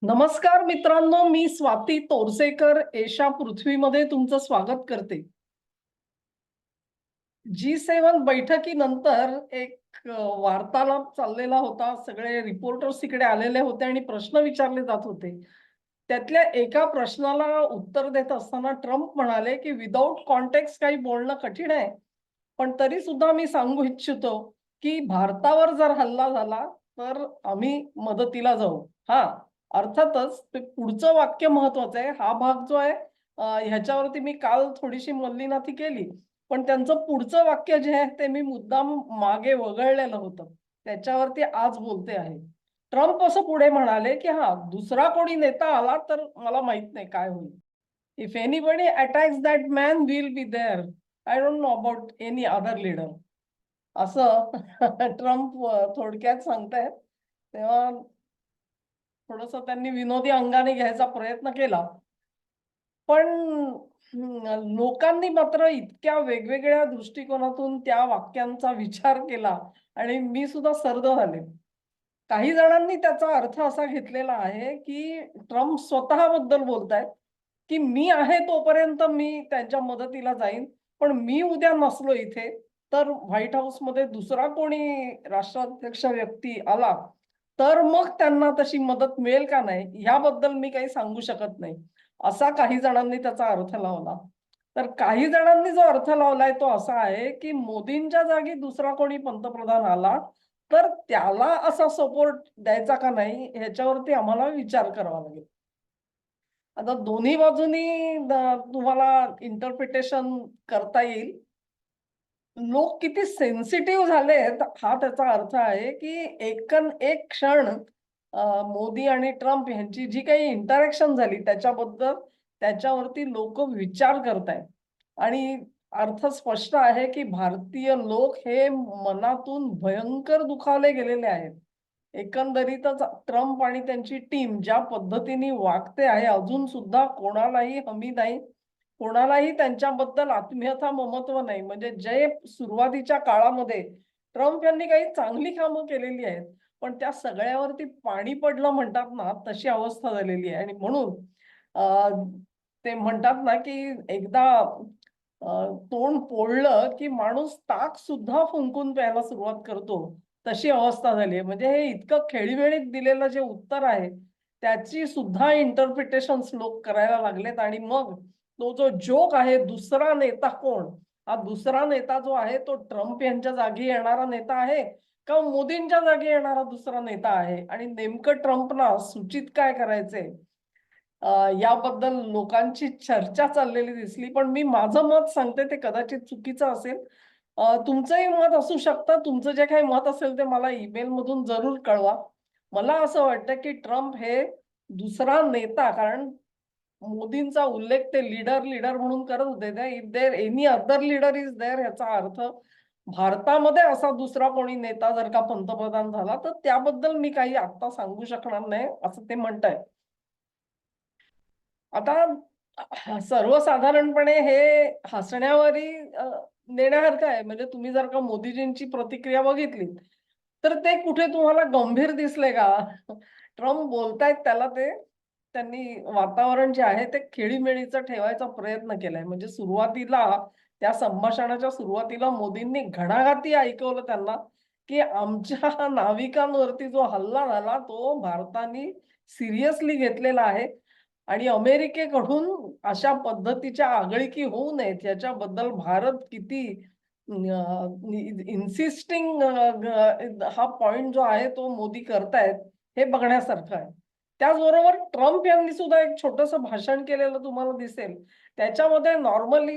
नमस्कार मित्रांनो, मी स्वाती तोरसेकर एशा पृथ्वीमध्ये तुमचं स्वागत करते. G7 बैठकीनंतर एक वार्तालाप चाललेला होता. सगळे रिपोर्टर्स इकडे आलेले होते आणि प्रश्न विचारले जात होते. त्यातल्या एका प्रश्नाला उत्तर देत असताना ट्रम्प म्हणाले, की विदाऊट कॉन्टेक्स्ट काही बोलणं कठीण आहे. पण तरी सुद्धा मी सांगू इच्छितो, की भारतावर जर हल्ला झाला, तर आम्ही मदतीला जाऊ. हां, अर्थातच ते पुढचं वाक्य महत्वाचं आहे. हा भाग जो आहे ह्याच्यावरती मी काल थोडीशी मल्लीनाथी केली. पण त्यांचं पुढचं वाक्य जे आहे ते मी मुद्दाम मागे वगळलेलं होतं. त्याच्यावरती आज बोलते आहे. ट्रम्प असं पुढे म्हणाले, की हां, दुसरा कोणी नेता आला तर मला माहित नाही काय होईल. If anybody attacks that man will be there. I don't know about any other leader. असं ट्रम्प थोडक्यात सांगतायत. तेव्हा थोडंसं त्यांनी विनोदी अंगाने घ्यायचा प्रयत्न केला. पण लोकांनी मात्र इतक्या वेगवेगळ्या दृष्टिकोनातून त्या वाक्यांचा विचार केला आणि मी सुद्धा सर्द झाले. काही जणांनी त्याचा अर्थ असा घेतलेला आहे, की ट्रम्प स्वतःबद्दल बोलतायत, की मी आहे तोपर्यंत मी त्यांच्या मदतीला जाईन. पण मी उद्या नसलो इथे, तर व्हाईट हाऊसमध्ये दुसरा कोणी राष्ट्राध्यक्ष व्यक्ती आला, तर मग त्यांना तशी मदत मिळेल का नाही, ह्याबद्दल मी काही सांगू शकत नाही. असा काही जणांनी त्याचा अर्थ लावला. तर काही जणांनी जो अर्थ लावलाय तो असा आहे, की मोदींच्या जागी दुसरा कोणी पंतप्रधान आला, तर त्याला असा सपोर्ट द्यायचा का नाही ह्याच्यावरती आम्हाला विचार करावा लागेल. आता दोन्ही बाजूनी तुम्हाला इंटरप्रिटेशन करता येईल. लोक किती सेन्सिटिव्ह झालेत हा त्याचा अर्थ आहे, की एक क्षण मोदी आणि ट्रम्प यांची जी काही इंटरॅक्शन झाली त्याच्याबद्दल त्याच्यावरती लोक विचार करतायत. आणि अर्थ स्पष्ट आहे, की भारतीय लोक हे मनातून भयंकर दुखावले गेलेले आहेत. एकंदरीतच ट्रम्प आणि त्यांची टीम ज्या पद्धतीने वागते आहे, अजून सुद्धा कोणालाही हमी नाही. कोणालाही त्यांच्याबद्दल आत्मीयता, ममत्व नाही. म्हणजे जे सुरुवातीच्या काळामध्ये ट्रम्प यांनी काही चांगली कामं केलेली आहेत, पण त्या सगळ्यावरती पाणी पडलं म्हणतात ना, तशी अवस्था झालेली आहे. आणि म्हणून अ, ते म्हणतात ना, की एकदा तोंड पोळलं, की माणूस ताक सुद्धा फुंकून प्यायला सुरुवात करतो. तशी अवस्था झाली आहे. म्हणजे हे इतकं खेळीमेळीत दिलेलं जे उत्तर आहे, त्याची सुद्धा इंटरप्रिटेशन्स लोक करायला लागलेत आणि मग तो जो जोक आहे दुसरा नेता कोण? हा दुसरा नेता जो आहे तो ट्रम्प यांच्या जागी येणारा नेता आहे का मोदींच्या जागी येणारा दुसरा नेता आहे? आणि नेमकं ट्रम्पला सूचित काय करायचंय? याबद्दल लोकांची चर्चा चाललेली दिसली. पण मी माझं मत सांगते ते कदाचित चुकीचं असेल. तुमचंही मत असू शकतं. तुमचं जे काही मत असेल ते मला ईमेलमधून जरूर कळवा. मला असं वाटतं, की ट्रम्प हे दुसरा नेता कारण मोदींचा उल्लेख ते लीडर म्हणून करत होते. If there any other leader is there याचा अर्थ भारतामध्ये असा दुसरा कोणी नेता जर का पंतप्रधान झाला, तर त्याबद्दल मी काही आत्ता सांगू शकणार नाही, असं ते म्हणतायत. आता सर्वसाधारणपणे हे हसण्यावरी नेण्यासारखं आहे. म्हणजे तुम्ही जर का मोदीजींची प्रतिक्रिया बघितली, तर ते कुठे तुम्हाला गंभीर दिसले का? ट्रम्प बोलतायत त्याला ते त्यांनी वातावरण जे आहे ते खेळीमेळीचं ठेवायचा प्रयत्न केलाय. म्हणजे सुरुवातीला त्या संभाषणाच्या सुरुवातीला मोदींनी घणाघाती ऐकवलं त्यांना, की आमच्या नाविकांवरती जो हल्ला झाला तो भारताने सिरियसली घेतलेला आहे आणि अमेरिकेकडून अशा पद्धतीच्या आगळीकी होऊ नयेत याच्याबद्दल भारत किती इन्सिस्टिंग हा पॉइंट जो आहे तो मोदी करतायत हे बघण्यासारखं आहे. त्याचबरोबर ट्रम्प यांनी सुद्धा एक छोटंसं भाषण केलेलं तुम्हाला दिसेल. त्याच्यामध्ये नॉर्मली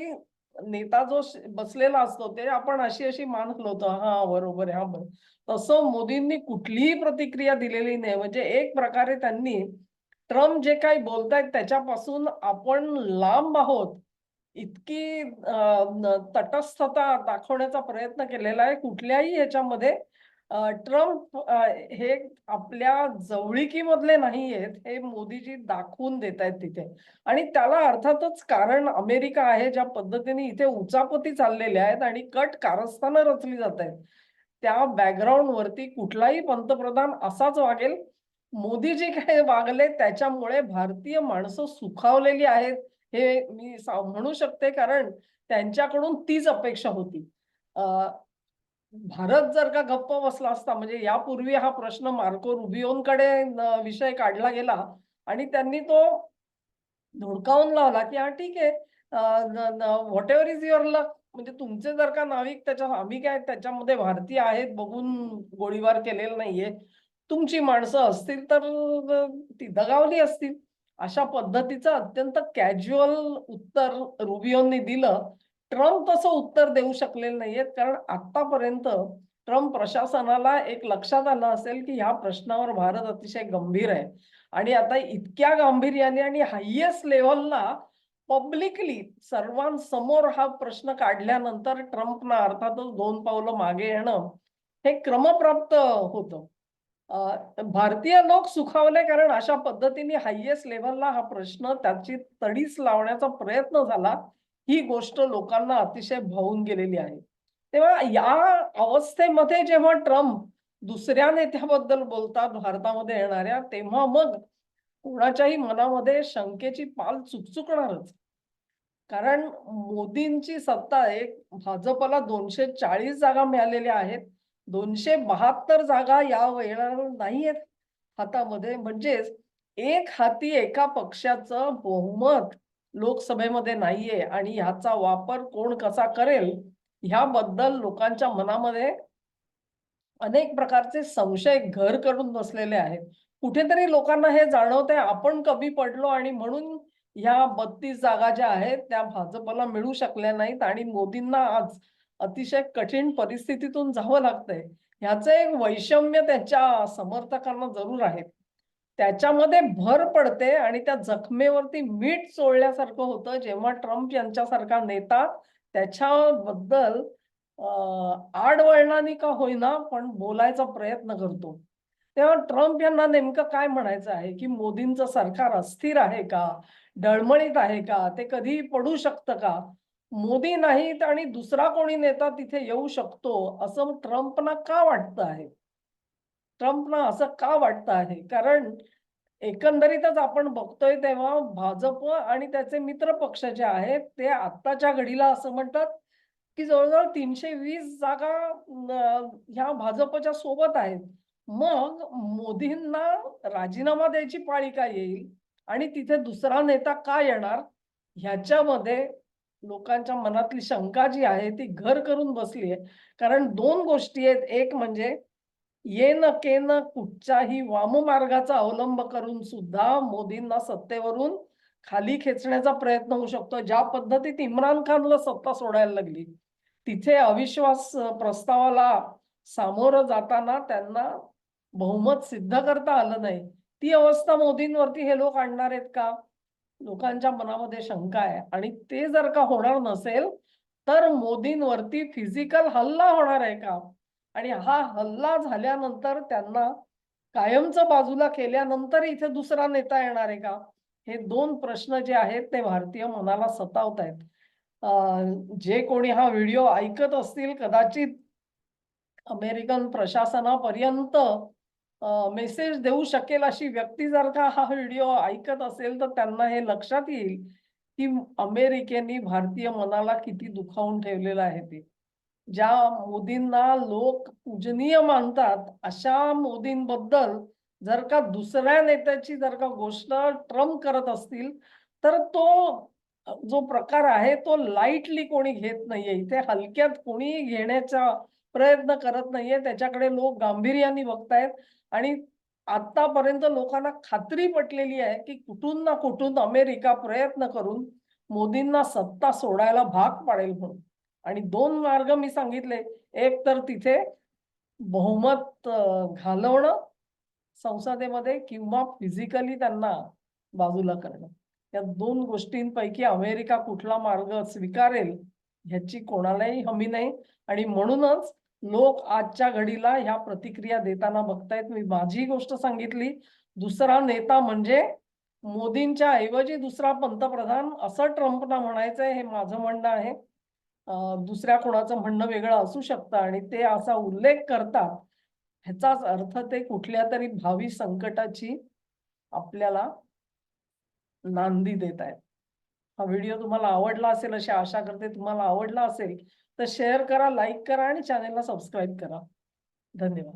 नेता जो बसलेला असतो ते आपण अशी मान हलवतो. हां, बरोबर आहे. हां, बरोबर. तसं मोदींनी कुठलीही प्रतिक्रिया दिलेली नाही. म्हणजे एक प्रकारे त्यांनी ट्रम्प जे काही बोलतायत त्याच्यापासून आपण लांब आहोत, इतकी तटस्थता दाखवण्याचा प्रयत्न केलेला आहे. कुठल्याही ह्याच्यामध्ये ट्रम्प हे आपल्या जवळीकीमधले नाहीयेत, हे मोदीजी दाखवून देतायत तिथे. आणि त्याला अर्थातच कारण अमेरिका आहे, ज्या पद्धतीने इथे उचापती चाललेल्या आहेत आणि कट कारस्थानं रचली जातायत. त्या बॅकग्राऊंडवरती कुठलाही पंतप्रधान असाच वागेल मोदी जे काही वागले त्याच्यामुळे भारतीय माणसं सुखावलेली आहेत हे मी म्हणू शकते, कारण त्यांच्याकडून तीच अपेक्षा होती. भारत जर का गप्प बसला असता, म्हणजे यापूर्वी हा प्रश्न मार्को रुबियोंकडे विषय काढला गेला आणि त्यांनी तो धुडकावून लावला, की "हां, ठीक आहे. व्हॉटेव्हर इज युअर लक." म्हणजे तुमचे जर का नाविक त्याच्या, आम्ही काय त्याच्यामध्ये भारतीय आहेत बघून गोळीबार केलेला नाहीये. तुमची माणसं असतील तर ती दगावली असतील. अशा पद्धतीचं अत्यंत कॅज्युअल उत्तर रुबियोंनी दिलं. ट्रम्प तसं उत्तर देऊ शकलेले नाहीयेत, कारण आत्तापर्यंत ट्रम्प प्रशासनाला एक लक्षात आलं असेल, की ह्या प्रश्नावर भारत अतिशय गंभीर आहे. आणि आता इतक्या गांभीर्याने आणि हायेस्ट लेव्हलला पब्लिकली सर्वांसमोर हा प्रश्न काढल्यानंतर ट्रम्पना अर्थातच 2 पावलं मागे येणं हे क्रमप्राप्त होतं. भारतीय लोक सुखावले, कारण अशा पद्धतीने हायेस्ट लेव्हलला हा प्रश्न त्याची तडीस लावण्याचा प्रयत्न झाला. ही गोष्ट लोकांना अतिशय भावून गेलेली आहे. तेव्हा या अवस्थेमध्ये जेव्हा ट्रम्प दुसऱ्या नेत्याबद्दल बोलतात भारतामध्ये येणाऱ्या, तेव्हा मग कोणाच्याही मनामध्ये शंकेची पाल चुकचुकणारच. कारण मोदींची सत्ता एक, भाजपला 240 जागा मिळालेल्या आहेत. 272 जागा या वेळेला नाहीयेत हातामध्ये. म्हणजेच एक हाती एका पक्षाचं बहुमत लोकसभेमध्ये नाहीये आणि ह्याचा वापर कोण कसा करेल, ह्याबद्दल लोकांच्या मनामध्ये अनेक प्रकारचे संशय घर करून बसलेले आहेत. कुठेतरी लोकांना हे जाणवतंय आपण कमी पडलो आणि म्हणून ह्या 32 जागा ज्या आहेत त्या भाजपला मिळू शकल्या नाहीत आणि मोदींना आज अतिशय कठीण परिस्थितीतून जावं लागतंय. ह्याचं एक वैषम्य त्यांच्या समर्थकांना जरूर आहे. त्याच्यामध्ये भर पडते आणि त्या जखमेवरती मीठ चोळल्यासारखं होतं जेव्हा ट्रम्प यांच्यासारखा नेता त्याच्याबद्दल आडवळणाने का होईना पण बोलायचा प्रयत्न करतो. तेव्हा ट्रम्प यांना नेमकं काय म्हणायचं आहे, की मोदींचं सरकार अस्थिर आहे का? डळमळीत आहे का? ते कधीही पडू शकतं का? मोदी नाहीत आणि दुसरा कोणी नेता तिथे येऊ शकतो, असं ट्रम्पना का वाटतं आहे? ट्रम्पना असं का वाटतं आहे? कारण एकंदरीतच आपण बघतोय तेव्हा भाजप आणि त्याचे मित्र पक्ष जे आहेत, ते आत्ताच्या घडीला असं म्हणतात, की जवळ-जवळ 320 जागा ह्या भाजपच्या सोबत आहेत. मग मोदींना राजीनामा द्यायची पाळी का येईल? आणि तिथे दुसरा नेता का येणार? ह्याच्यामध्ये लोकांच्या मनातली शंका जी आहे ती घर करून बसली आहे. कारण 2 गोष्टी आहेत. एक म्हणजे येन केन कुठच्याही वाममार्गाचा अवलंब करून सुद्धा मोदींना सत्तेवरून खाली खेचण्याचा प्रयत्न होऊ शकतो. ज्या पद्धतीत इम्रान खानला सत्ता सोडायला लागली, तिथे अविश्वास प्रस्तावाला सामोरं जाताना त्यांना बहुमत सिद्ध करता आलं नाही. ती अवस्था मोदींवरती हे लोक आणणार आहेत का? लोकांच्या मनामध्ये शंका आहे आणि ते जर का होणार नसेल, तर मोदींवरती फिजिकल हल्ला होणार आहे का? आणि हा हल्ला झाल्यानंतर त्यांना कायमचं बाजूला केल्यानंतर इथे दुसरा नेता येणार आहे का? हे 2 प्रश्न जे आहेत ते भारतीय मनाला सतावतायत. जे कोणी हा व्हिडिओ ऐकत असतील कदाचित अमेरिकन प्रशासनापर्यंत मेसेज देऊ शकेल अशी व्यक्ती जर का हा व्हिडिओ ऐकत असेल, तर त्यांना हे लक्षात येईल, की अमेरिकेने भारतीय मनाला किती दुखावून ठेवलेलं आहे ते. ज्या मोदींना लोक पूजनीय मानतात, अशा मोदींबद्दल जर का दुसऱ्या नेत्याची जर का गोष्ट ट्रम्प करत असतील, तर तो जो प्रकार आहे तो लाईटली कोणी घेत नाहीये. इथे हलक्यात कोणीही घेण्याचा प्रयत्न करत नाहीये. त्याच्याकडे लोक गांभीर्याने बघतायत आणि आतापर्यंत लोकांना खात्री पटलेली आहे, की कुठून ना कुठून अमेरिका प्रयत्न करून मोदींना सत्ता सोडायला भाग पाडेल म्हणून. आणि 2 मार्ग मी सांगितले. एक तर तिथे बहुमत घालवणं संसदेमध्ये किंवा फिजिकली त्यांना बाजूला करणं. या 2 गोष्टींपैकी अमेरिका कुठला मार्ग स्वीकारेल ह्याची कोणालाही हमी नाही आणि म्हणूनच लोक आजच्या घडीला ह्या प्रतिक्रिया देताना बघतायत. मी माझी गोष्ट सांगितली. दुसरा नेता म्हणजे मोदींच्या ऐवजी दुसरा पंतप्रधान असं ट्रम्पना म्हणायचंय, हे माझं म्हणणं आहे. दुसऱ्या कोणाचं म्हणणं वेगळं असू शकतं आणि ते असा उल्लेख करतात. ह्याचाच अर्थ ते कुठल्या तरी भावी संकटाची आपल्याला नांदी देत आहेत. हा व्हिडिओ तुम्हाला आवडला असेल अशी आशा करते. तुम्हाला आवडला असेल तर शेअर करा, लाईक करा आणि चॅनेलला सबस्क्राईब करा. धन्यवाद.